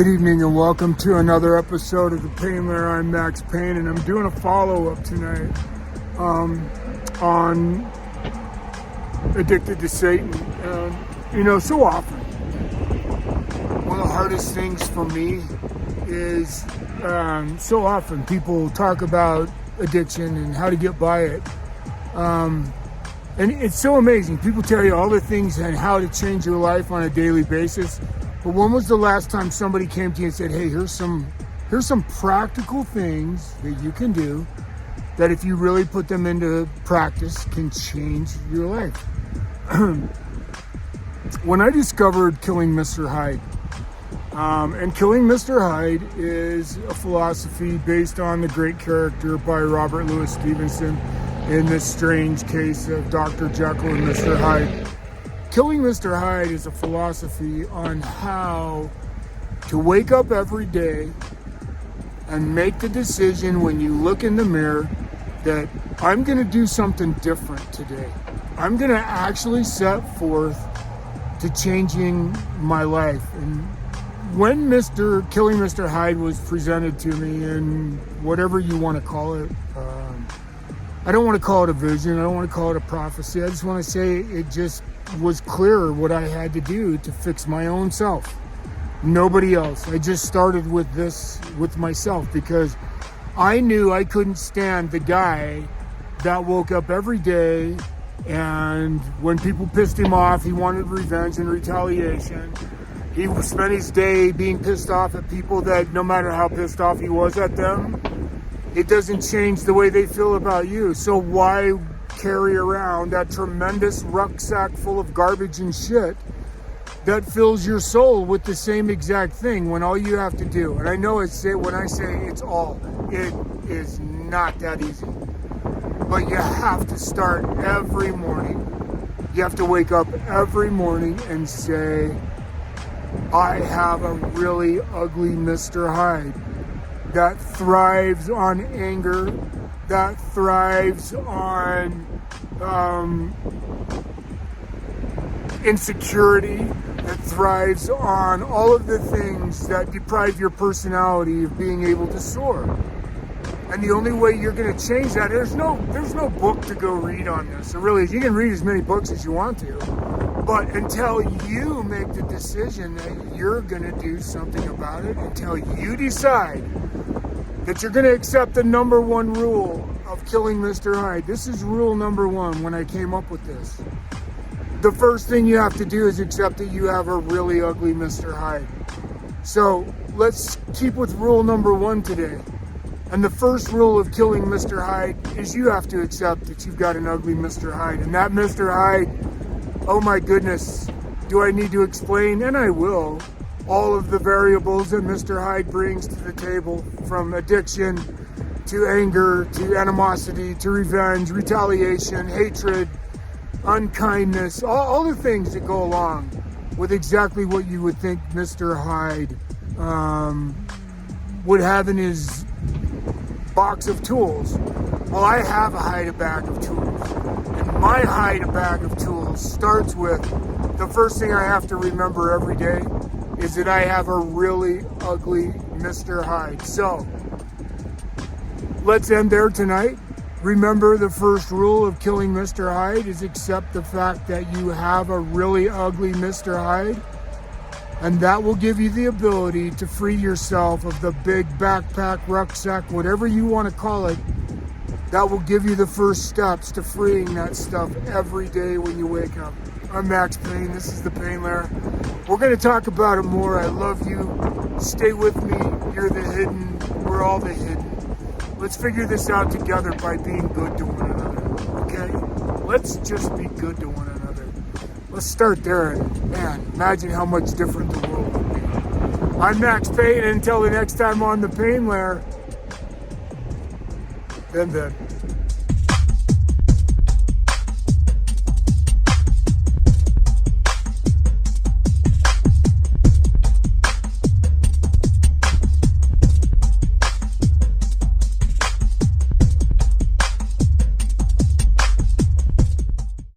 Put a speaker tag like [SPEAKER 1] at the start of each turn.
[SPEAKER 1] Good evening and welcome to another episode of The Pain Lair. I'm Max Payne and I'm doing a follow-up tonight on Addicted to Satan. So often, one of the hardest things for me is so often people talk about addiction and how to get by it. And it's so amazing. People tell you all the things and how to change your life on a daily basis. But when was the last time somebody came to you and said, hey, here's some practical things that you can do that if you really put them into practice can change your life? When I discovered Killing Mr. Hyde, and Killing Mr. Hyde is a philosophy based on the great character by Robert Louis Stevenson in this strange case of Dr. Jekyll and Mr. Hyde. Killing Mr. Hyde is a philosophy on how to wake up every day and make the decision when you look in the mirror that I'm going to do something different today. I'm going to actually set forth to changing my life. And when Killing Mr. Hyde was presented to me, and whatever you want to call it, I don't want to call it a vision, I don't want to call it a prophecy, I just want to say it just was clear what I had to do to fix my own self. Nobody else. I just started with this with myself because I knew I couldn't stand the guy that woke up every day and when people pissed him off, he wanted revenge and retaliation. He spent his day being pissed off at people that no matter how pissed off he was at them, it doesn't change the way they feel about you. So why carry around that tremendous rucksack full of garbage and shit that fills your soul with the same exact thing when all you have to do, and I know when I say it is not that easy, but you have to start every morning. You have to wake up every morning and say, I have a really ugly Mr. Hyde that thrives on anger, that thrives on insecurity, that thrives on all of the things that deprive your personality of being able to soar. And the only way you're going to change that, there's no book to go read on this. So really, you can read as many books as you want to, but until you make the decision that you're going to do something about it, until you decide that you're going to accept the number one rule of Killing Mr. Hyde. This is rule number one when I came up with this. The first thing you have to do is accept that you have a really ugly Mr. Hyde. So let's keep with rule number one today. And the first rule of Killing Mr. Hyde is you have to accept that you've got an ugly Mr. Hyde. And that Mr. Hyde, oh my goodness, do I need to explain? And I will. All of the variables that Mr. Hyde brings to the table, from addiction to anger to animosity to revenge, retaliation, hatred, unkindness, all the things that go along with exactly what you would think Mr. Hyde would have in his box of tools. Well, I have a Hyde bag of tools. And my Hyde bag of tools starts with the first thing I have to remember every day is that I have a really ugly Mr. Hyde. So, let's end there tonight. Remember, the first rule of Killing Mr. Hyde is accept the fact that you have a really ugly Mr. Hyde, and that will give you the ability to free yourself of the big backpack, rucksack, whatever you want to call it. That will give you the first steps to freeing that stuff every day when you wake up. I'm Max Payne. This is The Pain Lair. We're going to talk about it more. I love you. Stay with me. You're the hidden. We're all the hidden. Let's figure this out together by being good to one another. Okay? Let's just be good to one another. Let's start there. And man, imagine how much different the world would be. I'm Max Payne. And until the next time on The Pain Lair, then.